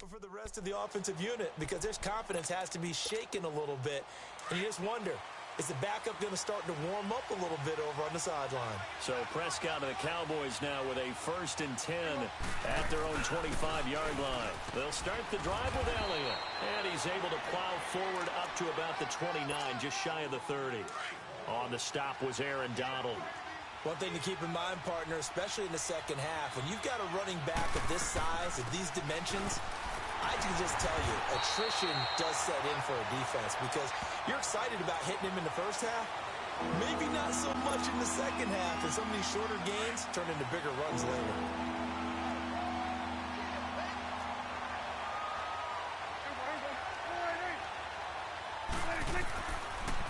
for the rest of the offensive unit because their confidence has to be shaken a little bit. And you just wonder, is the backup going to start to warm up a little bit over on the sideline? So Prescott and the Cowboys now with a 1st and 10 at their own 25-yard line. They'll start the drive with Elliott. And he's able to plow forward up to about the 29, just shy of the 30. On the stop was Aaron Donald. One thing to keep in mind, partner, especially in the second half, when you've got a running back of this size, of these dimensions, I can just tell you, attrition does set in for a defense because you're excited about hitting him in the first half. Maybe not so much in the second half, and some of these shorter gains turn into bigger runs later.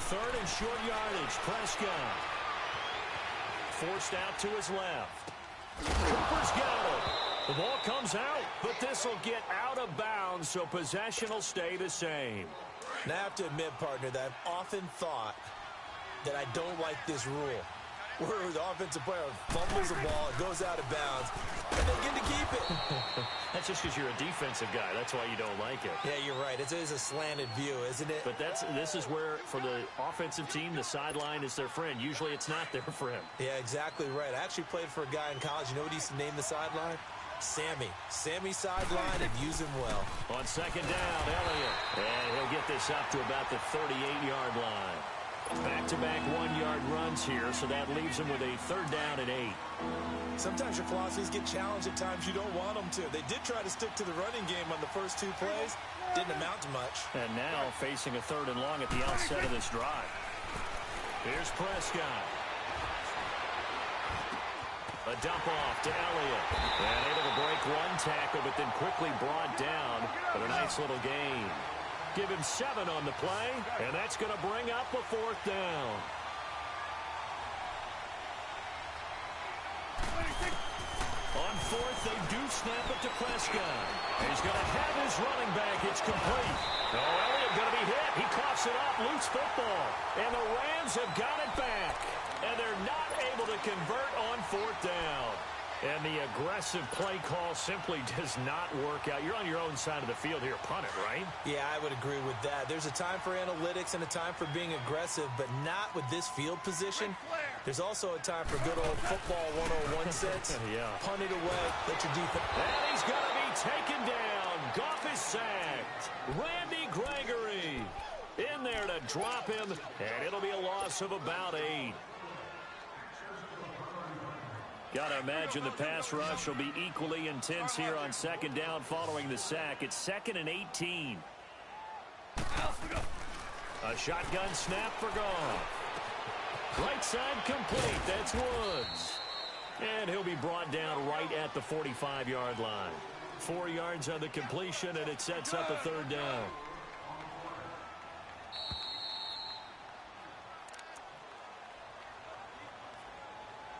Third and short yardage, Prescott. Forced out to his left. Cooper's got it. The ball comes out, but this will get out of bounds, so possession will stay the same. Now, I have to admit, partner, that I've often thought that I don't like this rule, where the offensive player fumbles the ball, it goes out of bounds, and they get to keep it. That's just because you're a defensive guy. That's why you don't like it. Yeah, you're right. It is a slanted view, isn't it? But this is where, for the offensive team, the sideline is their friend. Usually it's not their friend. Yeah, exactly right. I actually played for a guy in college. You know what he used to name the sideline? Sammy. Sammy sideline and use him well. On second down, Elliott. And he'll get this up to about the 38-yard line. Back-to-back one-yard runs here, so that leaves him with a 3rd down and 8. Sometimes your philosophies get challenged at times you don't want them to. They did try to stick to the running game on the first 2 plays. Didn't amount to much. And now facing a 3rd and long at the outset of this drive. Here's Prescott. A dump off to Elliott. And able to break one tackle, but then quickly brought down for a nice little gain. Give him 7 on the play, and that's going to bring up a 4th down. On 4th, they do snap it to Prescott. He's going to have his running back. It's complete. Oh, Elliott going to be hit. He coughs it up. Loose football. And the Rams have got it back. And they're not able to convert on 4th down. And the aggressive play call simply does not work out. You're on your own side of the field here. Punt it, right? Yeah, I would agree with that. There's a time for analytics and a time for being aggressive, but not with this field position. There's also a time for good old football 101 sense. Yeah. Punt it away. Let your defense. And he's going to be taken down. Goff is sacked. Randy Gregory in there to drop him, and it'll be a loss of about 8. Got to imagine the pass rush will be equally intense here on 2nd down following the sack. It's 2nd and 18. A shotgun snap for Goff. Right side complete. That's Woods. And he'll be brought down right at the 45-yard line. 4 yards on the completion, and it sets up a 3rd down.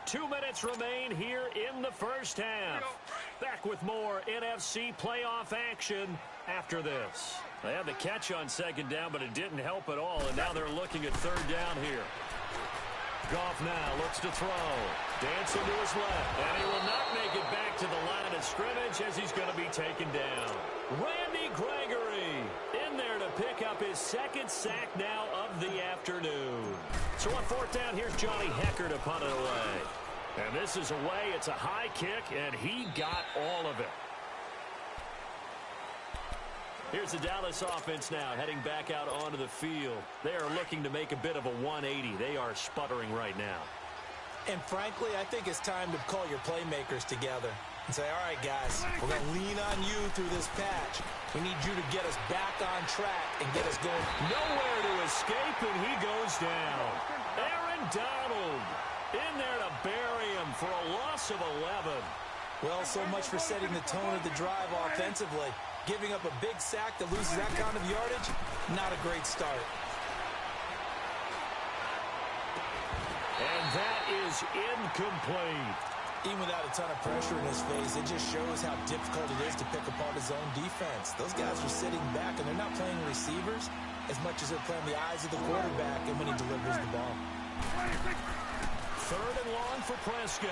Two minutes remain here in the first half. Back with more NFC playoff action after this. They had the catch on 2nd down, but it didn't help at all, and now they're looking at 3rd down here. Goff now looks to throw. Dancing to his left, and he will not make it back to the line of scrimmage as he's going to be taken down. Randy Gregory in there to pick up his 2nd sack now of the afternoon. So on 4th down, here's Johnny Hecker to punt it away. And this is away. It's a high kick, and he got all of it. Here's the Dallas offense now heading back out onto the field. They are looking to make a bit of a 180. They are sputtering right now. And frankly, I think it's time to call your playmakers together and say, all right, guys, we're going to lean on you through this patch. We need you to get us back on track and get us going. Nowhere to escape, and he goes down. Aaron Donald in there to bury him for a loss of 11. Well, so much for setting the tone of the drive offensively. Giving up a big sack that loses that kind of yardage, not a great start. And that is incomplete. Even without a ton of pressure in his face, it just shows how difficult it is to pick apart his own defense. Those guys are sitting back, and they're not playing receivers as much as they're playing the eyes of the quarterback and when he delivers the ball. 3rd and long for Prescott.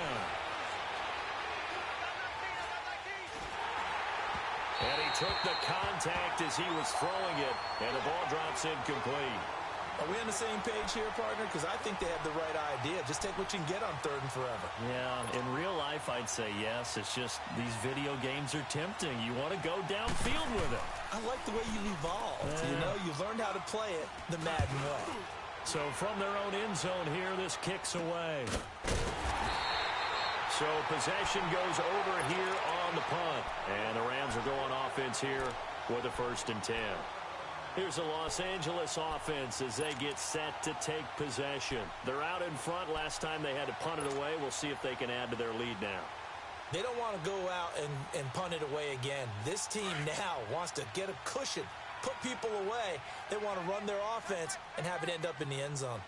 And he took the contact as he was throwing it, and the ball drops incomplete. Are we on the same page here, partner? Because I think they have the right idea. Just take what you can get on 3rd and forever. Yeah, in real life, I'd say yes. It's just these video games are tempting. You want to go downfield with it. I like the way you evolved. You know, you learned how to play it the Madden way. So from their own end zone here, this kicks away. So possession goes over here on the punt. And the Rams are going offense here with a 1st and 10. Here's the Los Angeles offense as they get set to take possession. They're out in front. Last time they had to punt it away. We'll see if they can add to their lead now. They don't want to go out and punt it away again. This team now wants to get a cushion, put people away. They want to run their offense and have it end up in the end zone.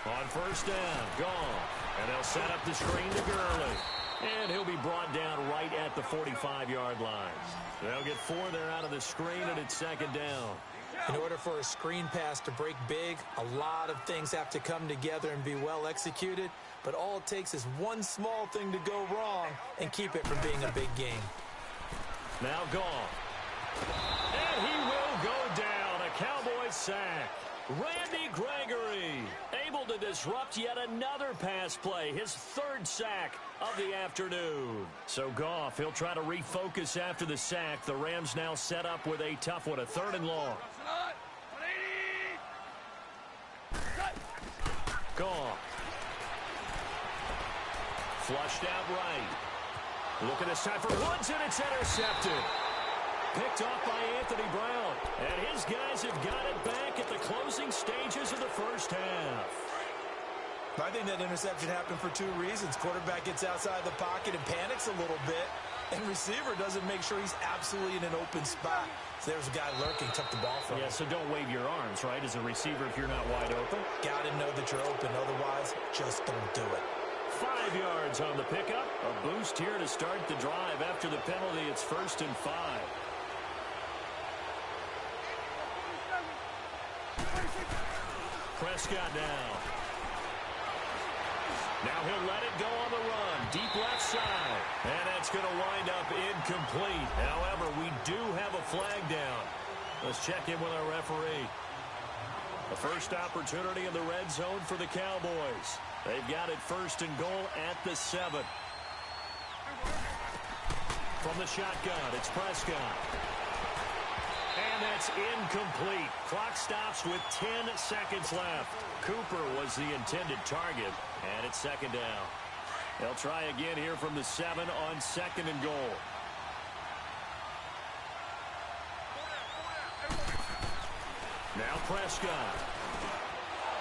On 1st down, gone. And they'll set up the screen to Gurley. And he'll be brought down right at the 45-yard line. They'll get 4 there out of the screen, and it's 2nd down. In order for a screen pass to break big, a lot of things have to come together and be well executed. But all it takes is one small thing to go wrong and keep it from being a big game. Now gone. And he will go down. A Cowboys sack. Randy Gregory able to disrupt yet another pass play, his 3rd sack of the afternoon. So Goff, he'll try to refocus after the sack. The Rams now set up with a tough one, a 3rd and long. Goff. Flushed out right. Look at this time for Woods, and it's intercepted. Picked off by Anthony Brown. And his guys have got it back at the closing stages of the 1st half. I think that interception happened for 2 reasons. Quarterback gets outside the pocket and panics a little bit. And receiver doesn't make sure he's absolutely in an open spot. So there's a guy lurking, took the ball from him. Yeah, so don't wave your arms, right, as a receiver if you're not wide open. Got to know that you're open. Otherwise, just don't do it. 5 yards on the pickup. A boost here to start the drive. After the penalty, it's 1st and 5. Prescott now. Now he'll let it go on the run. Deep left side. And that's going to wind up incomplete. However, we do have a flag down. Let's check in with our referee. The first opportunity in the red zone for the Cowboys. They've got it 1st and goal at the 7. From the shotgun, it's Prescott. And that's incomplete. Clock stops with 10 seconds left. Cooper was the intended target, and it's 2nd down. They'll try again here from the 7 on 2nd and goal. Now Prescott.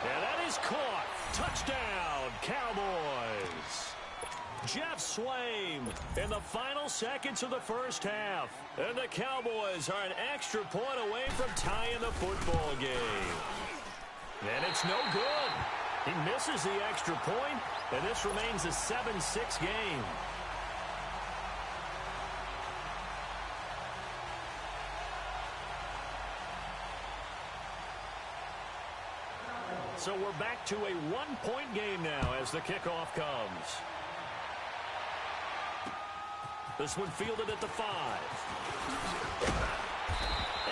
And that is caught. Touchdown, Cowboys. Jeff Swaim in the final seconds of the 1st half. And the Cowboys are an extra point away from tying the football game. And it's no good. He misses the extra point, and this remains a 7-6 game. So we're back to a 1-point game now as the kickoff comes. This one fielded at the 5.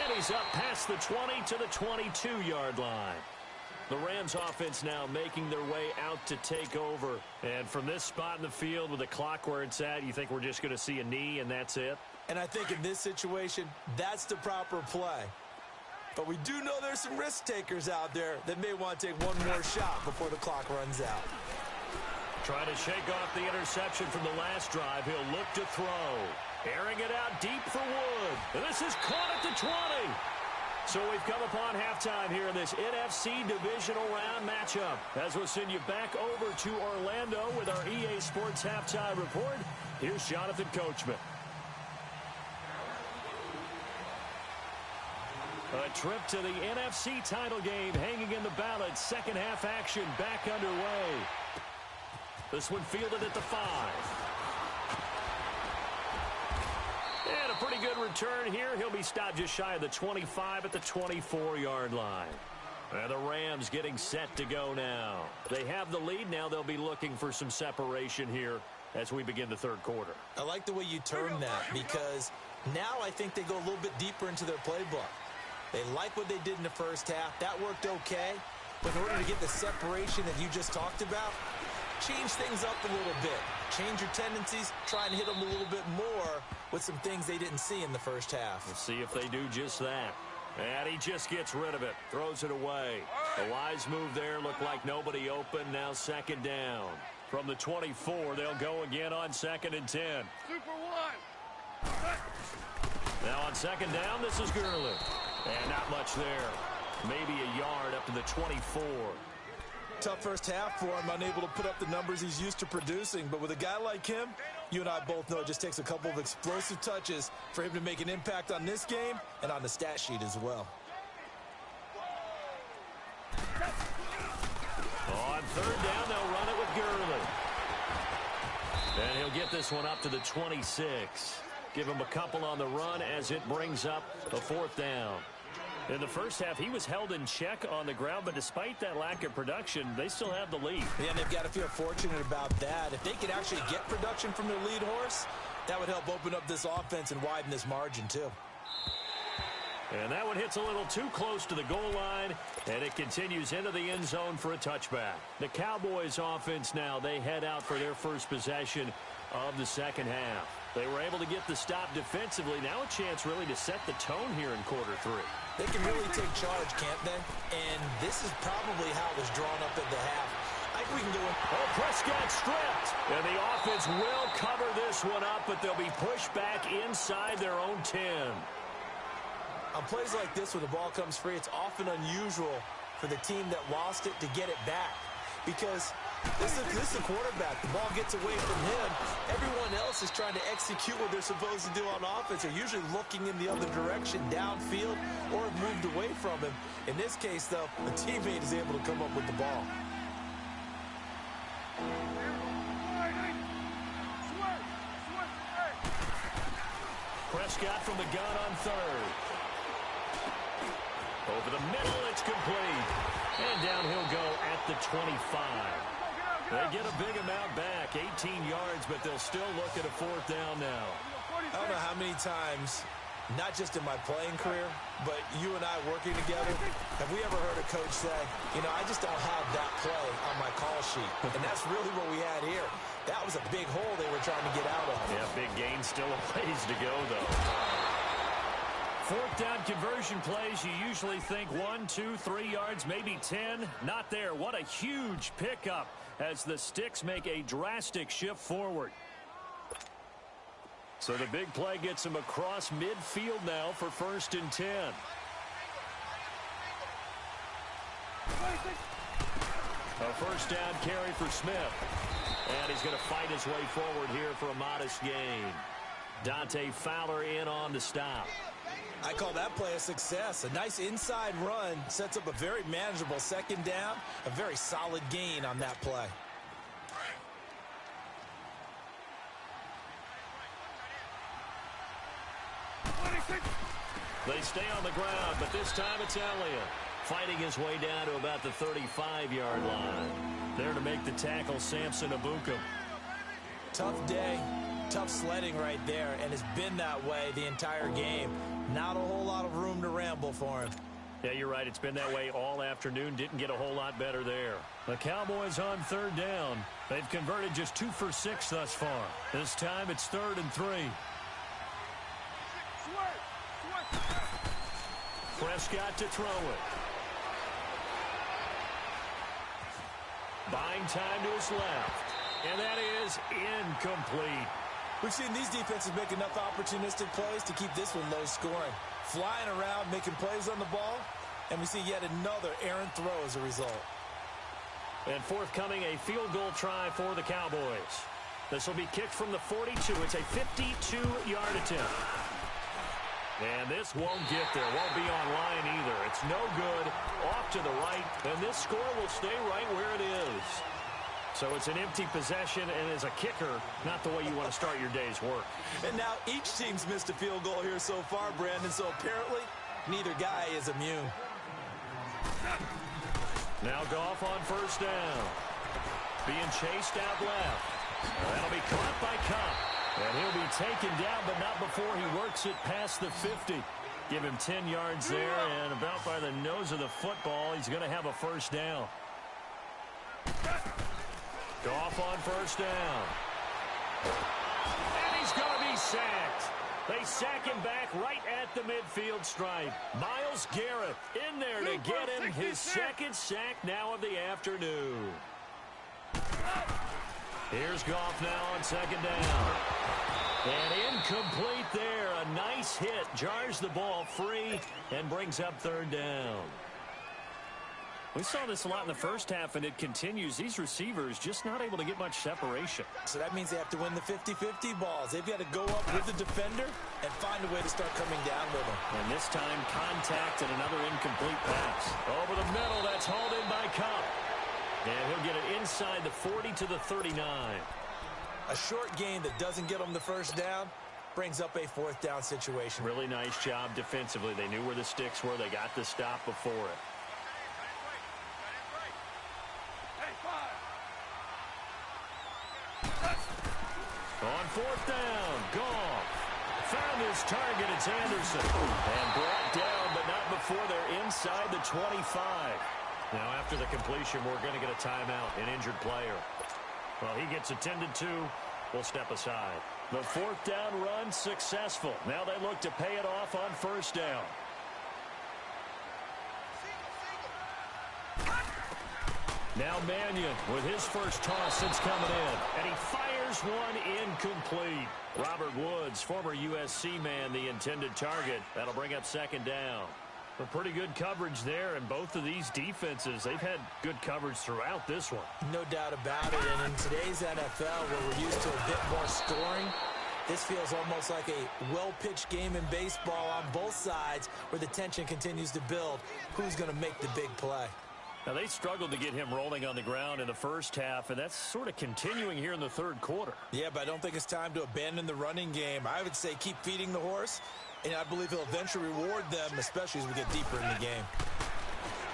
And he's up past the 20 to the 22-yard line. The Rams offense now making their way out to take over. And from this spot in the field with the clock where it's at, you think we're just going to see a knee and that's it? And I think in this situation, that's the proper play. But we do know there's some risk takers out there that may want to take one more shot before the clock runs out. Trying to shake off the interception from the last drive. He'll look to throw. Airing it out deep for Wood. And this is caught at the 20. So we've come upon halftime here in this NFC Divisional Round matchup. As we'll send you back over to Orlando with our EA Sports Halftime Report. Here's Jonathan Coachman. A trip to the NFC title game hanging in the balance. Second half action back underway. This one fielded at the 5. And a pretty good return here. He'll be stopped just shy of the 25 at the 24-yard line. And the Rams getting set to go now. They have the lead now. They'll be looking for some separation here as we begin the third quarter. I like the way you term that because now I think they go a little bit deeper into their playbook. They like what they did in the first half. That worked okay. But in order to get the separation that you just talked about, change things up a little bit. Change your tendencies. Try and hit them a little bit more with some things they didn't see in the first half. We'll see if they do just that. And he just gets rid of it. Throws it away. A wise move there. Looked like nobody open. Now second down. From the 24, they'll go again on 2nd and 10. Super one. Now on second down, this is Gurley. And not much there. Maybe a yard up to the 24. Tough first half for him, unable to put up the numbers he's used to producing. But with a guy like him, you and I both know it just takes a couple of explosive touches for him to make an impact on this game and on the stat sheet as well. On third down, they'll run it with Gurley. And he'll get this one up to the 26. Give him a couple on the run as it brings up a 4th down. In the first half, he was held in check on the ground, but despite that lack of production, they still have the lead. Yeah, and they've got to feel fortunate about that. If they could actually get production from their lead horse, that would help open up this offense and widen this margin too. And that one hits a little too close to the goal line, and it continues into the end zone for a touchback. The Cowboys offense now, they head out for their first possession of the second half. They were able to get the stop defensively. Now a chance really to set the tone here in quarter 3. They can really take charge, can't they? And this is probably how it was drawn up at the half. I think we can go in. Oh, Prescott stripped. And the offense will cover this one up, but they'll be pushed back inside their own 10. On plays like this, when the ball comes free, it's often unusual for the team that lost it to get it back. Because this is a quarterback. The ball gets away from him. Everyone else is trying to execute what they're supposed to do on offense. They're usually looking in the other direction, downfield, or have moved away from him. In this case, though, the teammate is able to come up with the ball. Prescott from the gun on third. Over the middle, it's complete. And down he'll go at the 25. They get a big amount back, 18 yards, but they'll still look at a 4th down now. I don't know how many times, not just in my playing career, but you and I working together, have we ever heard a coach say, you know, I just don't have that play on my call sheet. And that's really what we had here. That was a big hole they were trying to get out of. Yeah, big gain, still a ways to go, though. 4th down conversion plays, you usually think 1, 2, 3 yards, maybe 10. Not there. What a huge pickup as the Sticks make a drastic shift forward. So the big play gets them across midfield now for 1st and 10. A 1st down carry for Smith. And he's going to fight his way forward here for a modest gain. Dante Fowler in on the stop. I call that play a success. A nice inside run sets up a very manageable 2nd down. A very solid gain on that play. They stay on the ground, but this time it's Elliott. Fighting his way down to about the 35-yard line. There to make the tackle, Samson Abukum. Tough day, tough sledding right there, and it's been that way the entire game. Not a whole lot of room to ramble for him. Yeah, you're right. It's been that way all afternoon. Didn't get a whole lot better there. The Cowboys on 3rd down. They've converted just 2 for 6 thus far. This time it's 3rd and 3. Prescott to throw it. Buying time to his left. And that is incomplete. We've seen these defenses make enough opportunistic plays to keep this one low scoring. Flying around, making plays on the ball, and we see yet another errant throw as a result. And forthcoming, a field goal try for the Cowboys. This will be kicked from the 42. It's a 52-yard attempt. And this won't get there. Won't be on line either. It's no good. Off to the right. And this score will stay right where it is. So it's an empty possession, and as a kicker, not the way you want to start your day's work. And now each team's missed a field goal here so far, Brandon, so apparently neither guy is immune. Now Goff on 1st down. Being chased out left. That'll be caught by Cup. And he'll be taken down, but not before he works it past the 50. Give him 10 yards there, and about by the nose of the football, he's going to have a first down. Goff on first down. And he's going to be sacked. They sack him back right at the midfield stripe. Myles Garrett in there to get him his second sack now of the afternoon. Here's Goff now on second down. And incomplete there. A nice hit. Jars the ball free and brings up third down. We saw this a lot in the first half, and it continues. These receivers just not able to get much separation. So that means they have to win the 50-50 balls. They've got to go up with the defender and find a way to start coming down with them. And this time, contact and another incomplete pass. Over the middle, that's hauled in by Cup. And he'll get it inside the 40 to the 39. A short gain that doesn't get them the first down brings up a fourth down situation. Really nice job defensively. They knew where the sticks were. They got the stop before it. On fourth down, Goff found his target. It's Anderson. And brought down, but not before they're inside the 25. Now, after the completion, we're going to get a timeout, an injured player. Well, he gets attended to. We'll step aside. The fourth down run successful. Now they look to pay it off on first down. Now Mannion with his first toss since coming in. And he fires one incomplete. Robert Woods, former USC man, the intended target. That'll bring up second down. A pretty good coverage there, and both of these defenses, they've had good coverage throughout this one. No doubt about it, and in today's NFL, where we're used to a bit more scoring, this feels almost like a well-pitched game in baseball on both sides where the tension continues to build. Who's going to make the big play? Now, they struggled to get him rolling on the ground in the first half, and that's sort of continuing here in the third quarter. Yeah, but I don't think it's time to abandon the running game. I would say keep feeding the horse, and I believe he'll eventually reward them, especially as we get deeper in the game.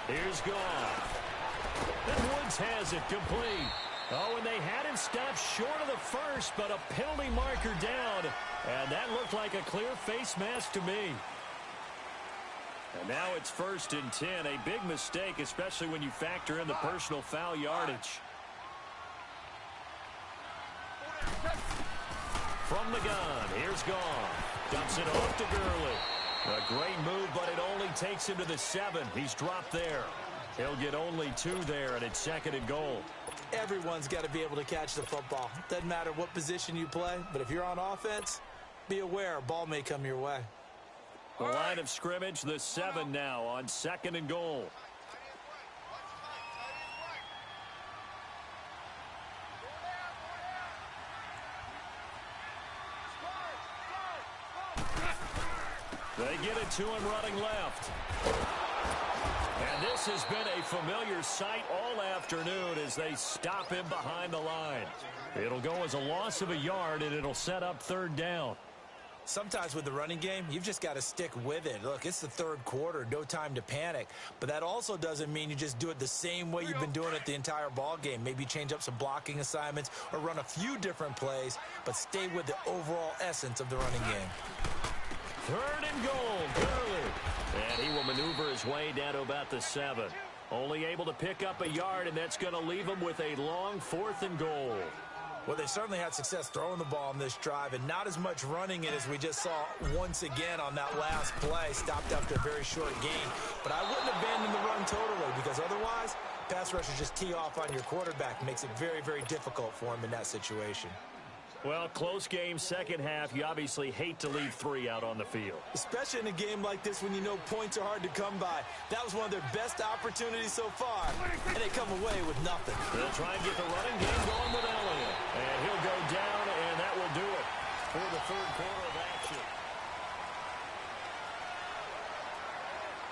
Here's Goff. And Woods has it complete. Oh, and they had him stopped short of the first, but a penalty marker down, and that looked like a clear face mask to me. And now it's 1st and 10, a big mistake, especially when you factor in the personal foul yardage. From the gun, here's Goff. Dumps it off to Gurley. A great move, but it only takes him to the 7. He's dropped there. He'll get only 2 there, and it's 2nd and goal. Everyone's got to be able to catch the football. Doesn't matter what position you play, but if you're on offense, be aware a ball may come your way. The line of scrimmage, the 7 now on 2nd and goal. They get it to him running left. And this has been a familiar sight all afternoon as they stop him behind the line. It'll go as a loss of a yard, and it'll set up 3rd down. Sometimes with the running game, you've just got to stick with it. Look, it's the 3rd quarter, no time to panic. But that also doesn't mean you just do it the same way you've been doing it the entire ball game. Maybe change up some blocking assignments or run a few different plays, but stay with the overall essence of the running game. 3rd and goal, Gurley. And he will maneuver his way down to about the 7. Only able to pick up a yard, and that's going to leave him with a long 4th and goal. Well, they certainly had success throwing the ball on this drive, and not as much running it as we just saw once again on that last play. Stopped after a very short gain. But I wouldn't abandon the run totally, because otherwise, pass rushers just tee off on your quarterback. Makes it very, very difficult for him in that situation. Well, close game, second half. You obviously hate to leave 3 out on the field. Especially in a game like this when you know points are hard to come by. That was one of their best opportunities so far, and they come away with nothing. They'll try and get the running game going with Elliott. And he'll go down, and that will do it for the 3rd quarter of action.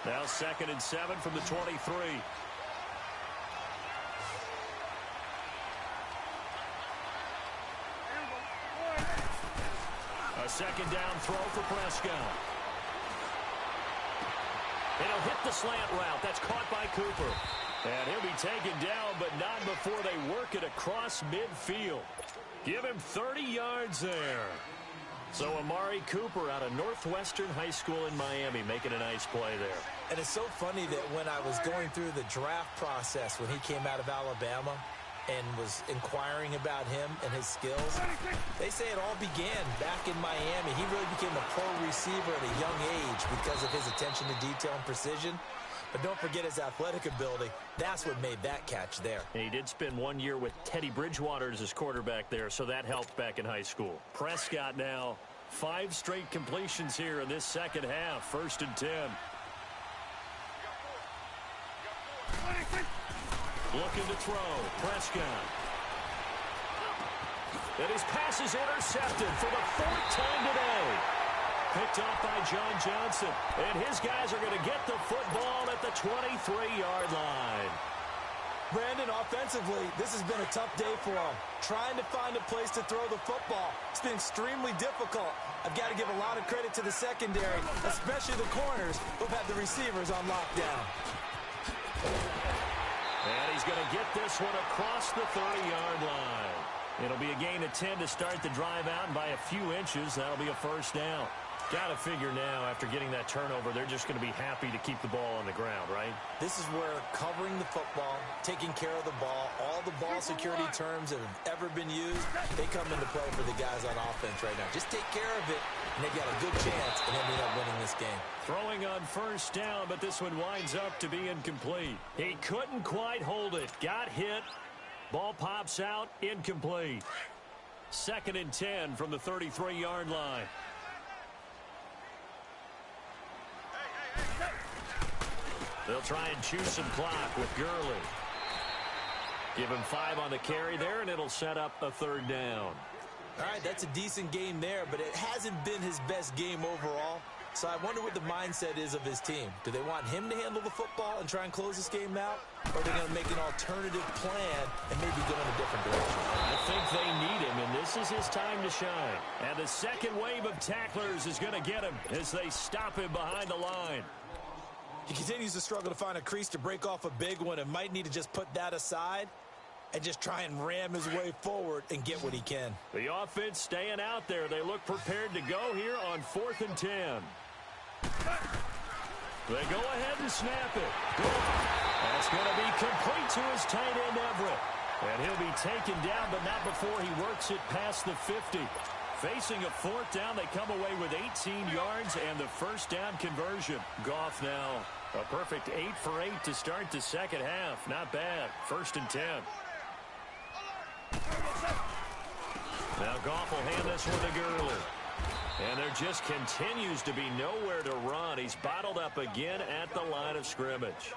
Now 2nd and 7 from the 23. A 2nd down throw for Prescott. It'll hit the slant route. That's caught by Cooper. And he'll be taken down, but not before they work it across midfield. Give him 30 yards there. So Amari Cooper out of Northwestern High School in Miami making a nice play there. And it's so funny that when I was going through the draft process when he came out of Alabama and was inquiring about him and his skills, they say it all began back in Miami. He really became a pro receiver at a young age because of his attention to detail and precision. But don't forget his athletic ability. That's what made that catch there. And he did spend 1 year with Teddy Bridgewater as his quarterback there, so that helped back in high school. Prescott now, 5 straight completions here in this second half. 1st and 10. Looking to throw. Prescott. And his pass is intercepted for the 4th time today. Picked off by John Johnson. And his guys are going to get the football at the 23-yard line. Brandon, offensively, this has been a tough day for him. Trying to find a place to throw the football. It's been extremely difficult. I've got to give a lot of credit to the secondary, especially the corners who've had the receivers on lockdown. And he's going to get this one across the 30-yard line. It'll be a gain of 10 to start the drive out, and by a few inches, that'll be a 1st down. Got to figure now, after getting that turnover, they're just going to be happy to keep the ball on the ground, right? This is where covering the football, taking care of the ball, all the ball security terms that have ever been used, they come into play for the guys on offense right now. Just take care of it, and they've got a good chance of ending up winning this game. Throwing on 1st down, but this one winds up to be incomplete. He couldn't quite hold it. Got hit. Ball pops out. Incomplete. 2nd and 10 from the 33-yard line. They'll try and chew some clock with Gurley. Give him 5 on the carry there, and it'll set up a 3rd down. All right, that's a decent game there, but it hasn't been his best game overall. So I wonder what the mindset is of his team. Do they want him to handle the football and try and close this game out? Or are they going to make an alternative plan and maybe go in a different direction? I think they need him, and this is his time to shine. And the second wave of tacklers is going to get him as they stop him behind the line. He continues to struggle to find a crease to break off a big one and might need to just put that aside and just try and ram his way forward and get what he can. The offense staying out there. They look prepared to go here on 4th and 10. They go ahead and snap it. That's going to be complete to his tight end, Everett. And he'll be taken down, but not before he works it past the 50. Facing a 4th down, they come away with 18 yards and the 1st down conversion. Goff now a perfect 8 for 8 to start the second half. Not bad. 1st and 10. Now Goff will hand this one to Gurley. And there just continues to be nowhere to run. He's bottled up again at the line of scrimmage.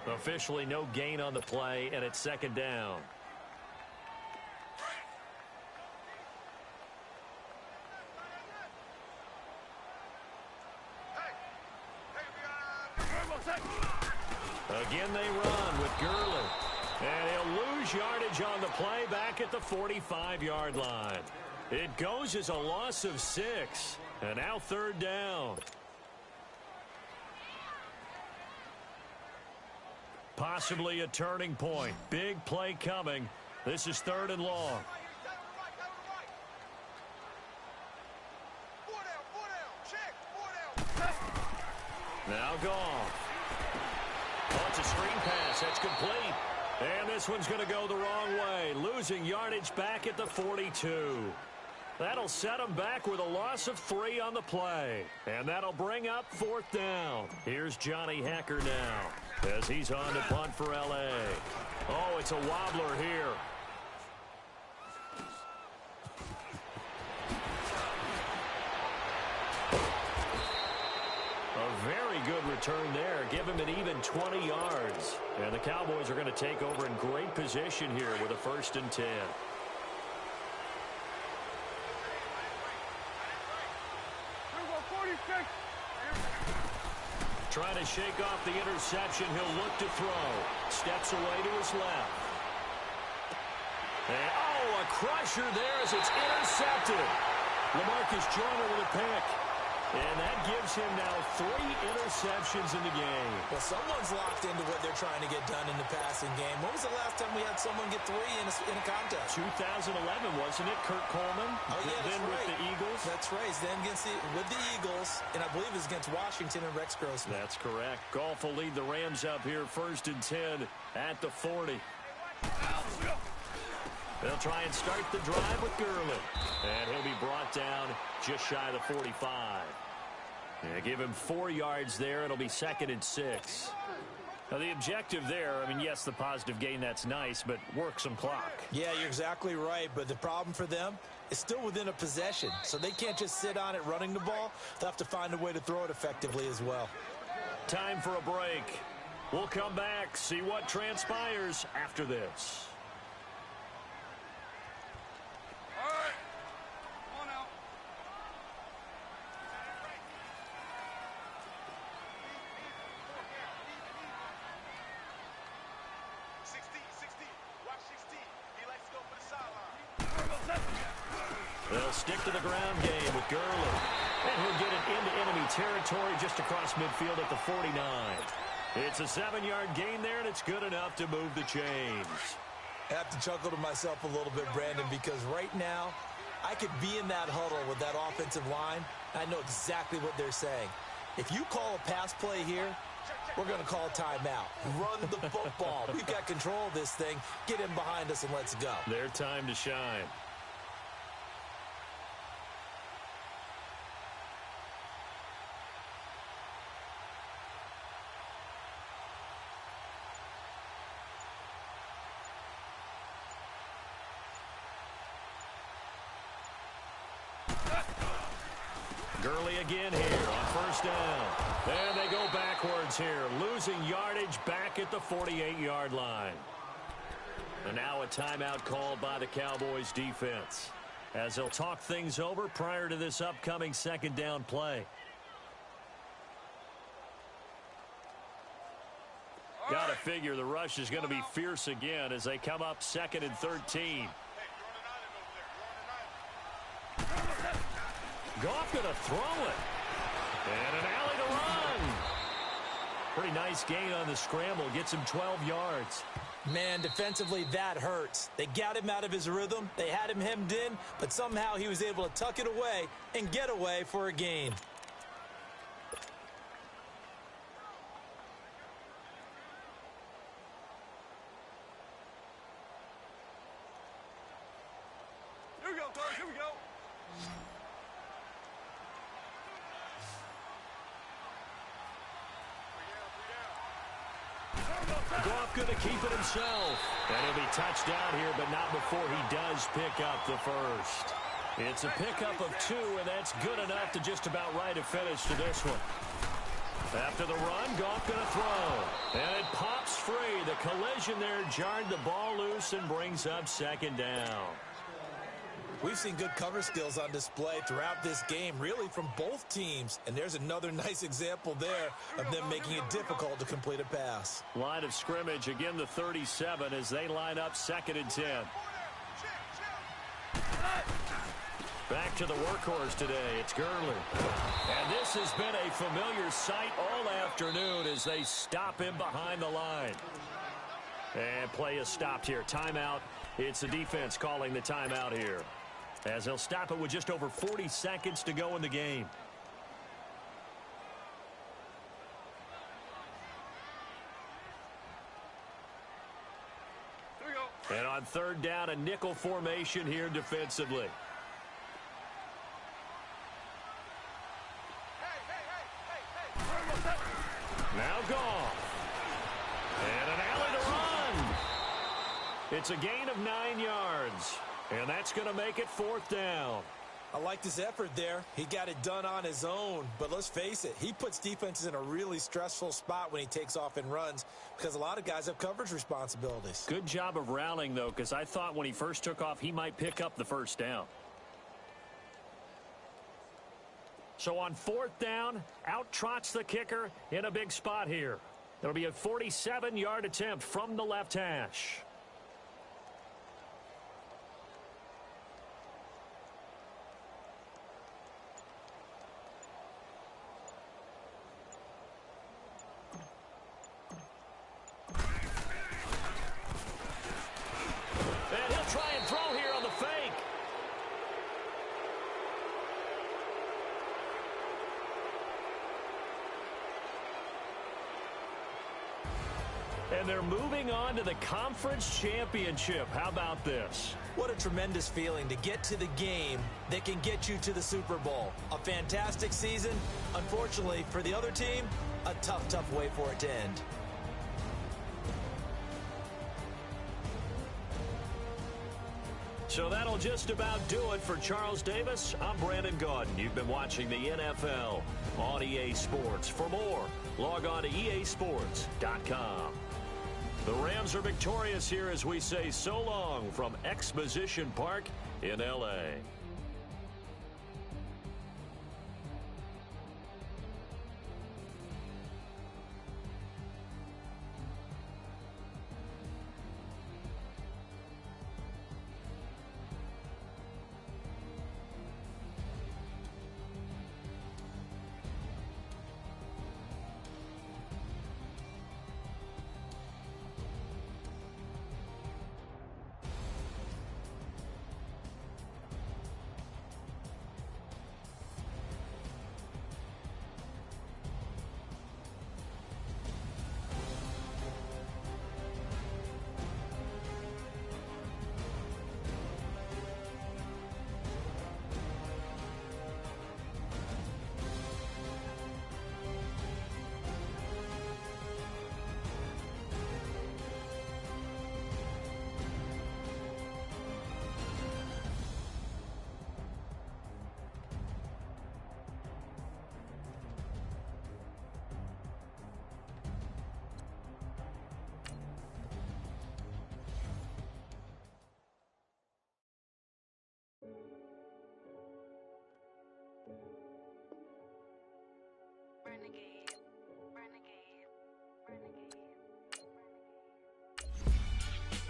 Officially no gain on the play, and it's 2nd down. Again they run with Gurley. And he'll lose yardage on the play back at the 45-yard line. It goes as a loss of 6. And now 3rd down. Possibly a turning point. Big play coming. This is 3rd and long. Now Goff. Oh, it's a screen pass. That's complete. And this one's going to go the wrong way. Losing yardage back at the 42. That'll set them back with a loss of 3 on the play. And that'll bring up 4th down. Here's Johnny Hacker now as he's on to punt for L.A. Oh, it's a wobbler here. A very good return there. Give him an even 20 yards. And the Cowboys are going to take over in great position here with a 1st and 10. Trying to shake off the interception. He'll look to throw. Steps away to his left. And, oh, a crusher there as it's intercepted. LaMarcus Joyner with a pick. And that gives him now 3 interceptions. receptions in the game. Well, someone's locked into what they're trying to get done in the passing game. When was the last time we had someone get 3 in a contest? 2011, wasn't it? Kurt Coleman. Oh, yeah, then that's with right. the Eagles. That's right. Then with the Eagles, and I believe it's against Washington and Rex Grossman. That's correct. Goff will lead the Rams up here 1st and 10 at the 40. They'll try and start the drive with Gurley. And he'll be brought down just shy of the 45. Yeah, give him 4 yards there. It'll be 2nd and 6. Now, the objective there, I mean, yes, the positive gain, that's nice, but work some clock. Yeah, you're exactly right. But the problem for them is still within a possession. So they can't just sit on it running the ball. They'll have to find a way to throw it effectively as well. Time for a break. We'll come back, see what transpires after this. All right. Come on out. Watch 16. He likes to go for the sideline. They'll stick to the ground game with Gurley. And he'll get it into enemy territory just across midfield at the 49. It's a 7-yard gain there, and it's good enough to move the chains. I have to chuckle to myself a little bit, Brandon, because right now I could be in that huddle with that offensive line. I know exactly what they're saying. If you call a pass play here, we're going to call a timeout. Run the football. We've got control of this thing. Get in behind us and let's go. Their time to shine. Gurley again here on 1st down. And they go backwards here, losing yardage back at the 48-yard line. And now a timeout called by the Cowboys defense, as they'll talk things over prior to this upcoming 2nd down play. Got to figure the rush is going to be fierce again as they come up 2nd and 13. Goff going to throw it. And an alley to run. Pretty nice gain on the scramble. Gets him 12 yards. Man, defensively, that hurts. They got him out of his rhythm. They had him hemmed in, but somehow he was able to tuck it away and get away for a gain. Here we go, Doug. Here we go. Goff going to keep it himself. And he'll be touched down here, but not before he does pick up the first. It's a pickup of 2, and that's good enough to just about write a finish to this one. After the run, Goff going to throw. And it pops free. The collision there jarred the ball loose and brings up 2nd down. We've seen good cover skills on display throughout this game, really from both teams. And there's another nice example there of them making it difficult to complete a pass. Line of scrimmage, again the 37 as they line up 2nd and 10. Back to the workhorse today, it's Gurley. And this has been a familiar sight all afternoon as they stop him behind the line. And play is stopped here. Timeout. It's the defense calling the timeout here, as they'll stop it with just over 40 seconds to go in the game. Here we go. And on 3rd down, a nickel formation here defensively. Now Goff. And an alley to run. It's a gain of 9 yards. And that's going to make it 4th down. I liked his effort there. He got it done on his own. But let's face it, he puts defenses in a really stressful spot when he takes off and runs because a lot of guys have coverage responsibilities. Good job of rallying, though, because I thought when he first took off, he might pick up the 1st down. So on 4th down, out trots the kicker in a big spot here. It'll be a 47-yard attempt from the left hash. And they're moving on to the conference championship. How about this? What a tremendous feeling to get to the game that can get you to the Super Bowl. A fantastic season. Unfortunately, for the other team, a tough, tough way for it to end. So that'll just about do it for Charles Davis. I'm Brandon Gaudin. You've been watching the NFL on EA Sports. For more, log on to easports.com. The Rams are victorious here as we say so long from Exposition Park in L.A.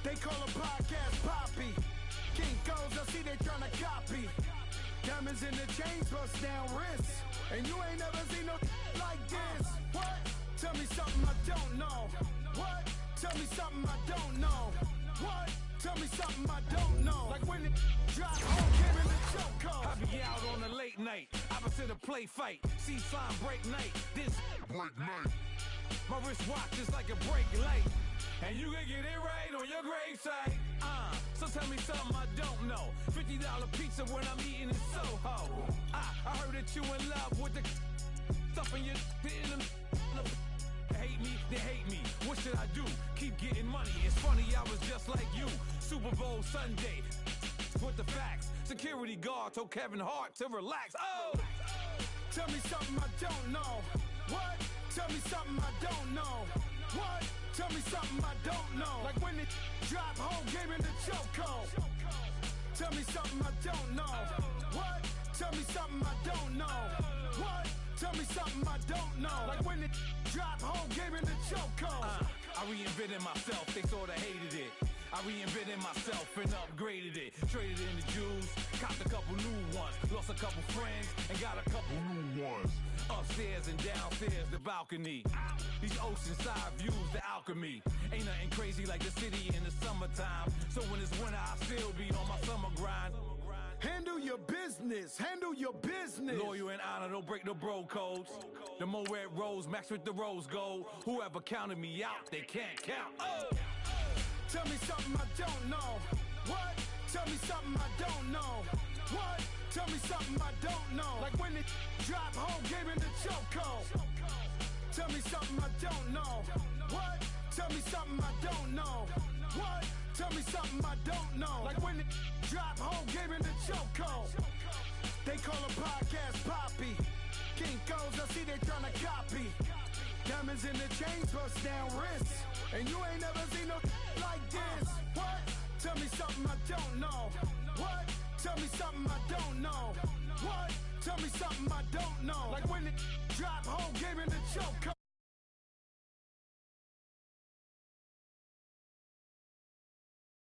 They call a podcast Poppy. Cuhkzzowe, I see they tryna copy. Diamonds in the chains, bust down wrists. And you ain't never seen no like this. What? Tell me something I don't know. What? Tell me something I don't know. What? Tell me something I don't know. Like when it drop home, came in the chokehold. I be out on a late night, opposite a play fight. See slime break night, this break night. My wristwatch is like a break light. And you can get it right on your gravesite. So tell me something I don't know. $50 pizza when I'm eating in Soho. I heard that you in love with the stuff in your in them. Hate me, they hate me. What should I do? Keep getting money. It's funny, I was just like you. Super Bowl Sunday. With the facts. Security guard told Kevin Hart to relax. Oh! Tell me something I don't know. What? Tell me something I don't know. What? Tell me something I don't know. Like when it drop home, game in the chokehold. Tell me something I don't know. What? Tell me something I don't know. What? Tell me something I don't know. Like when it drop home, game in the chokehold. I reinvented myself, they sorta hated it. I reinvented myself and upgraded it. Traded in the Jews, copped a couple new ones. Lost a couple friends and got a couple new ones. Upstairs and downstairs, the balcony. These oceanside views, the alchemy. Ain't nothing crazy like the city in the summertime. So when it's winter, I still be on my summer grind. Handle your business, handle your business. Loyal and honor, don't break no bro codes. The more red rose, max with the rose gold. Whoever counted me out, they can't count. Oh! Tell me something I don't know. What? Tell me something I don't know. What? Tell me something I don't know. Like when it drop home, game in the chokehold. Tell me something I don't know. What? Tell me something I don't know. What? Tell me something I don't know. Like when it drop home, game in the chokehold. They call a podcast Poppy. Cuhkzzowe, I see they tryna copy. Diamonds in the chains, bust down wrists. And you ain't never seen no like this. What? Tell me something I don't know. What? Tell me something I don't know. What? Tell me something I don't know. Like when it drop home, game in the chokehold.